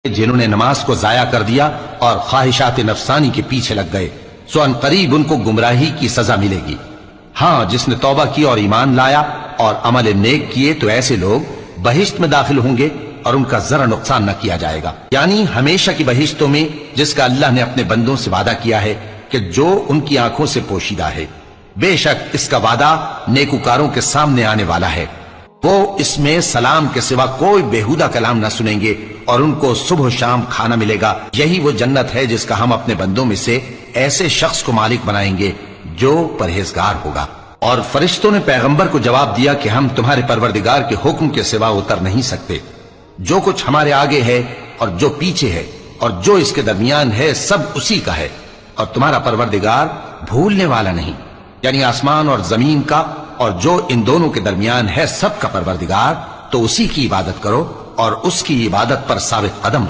جنہوں نے نماز کو ضائع کر دیا اور خواہشات نفسانی کے پیچھے لگ گئے، سو ان قریب ان کو گمراہی کی سزا ملے گی۔ ہاں، جس نے توبہ کی اور ایمان لایا اور عمل نیک کیے تو ایسے لوگ بہشت میں داخل ہوں گے اور ان کا ذرا نقصان نہ کیا جائے گا، یعنی ہمیشہ کی بہشتوں میں، جس کا اللہ نے اپنے بندوں سے وعدہ کیا ہے کہ جو ان کی آنکھوں سے پوشیدہ ہے۔ بے شک اس کا وعدہ نیکوکاروں کے سامنے آنے والا ہے، وہ اس میں سلام کے سوا کوئی بیہودہ کلام نہ سنیں گے اور ان کو صبح و شام کھانا ملے گا۔ یہی وہ جنت ہے جس کا ہم اپنے بندوں میں سے ایسے شخص کو مالک بنائیں گے جو پرہیزگار ہوگا۔ اور فرشتوں نے پیغمبر کو جواب دیا کہ ہم تمہارے پروردگار کے حکم کے سوا اتر نہیں سکتے، جو کچھ ہمارے آگے ہے اور جو پیچھے ہے اور جو اس کے درمیان ہے سب اسی کا ہے، اور تمہارا پروردگار بھولنے والا نہیں، یعنی آسمان اور زمین کا اور جو ان دونوں کے درمیان ہے سب کا پروردگار، تو اسی کی عبادت کرو اور اس کی عبادت پر ثابت قدم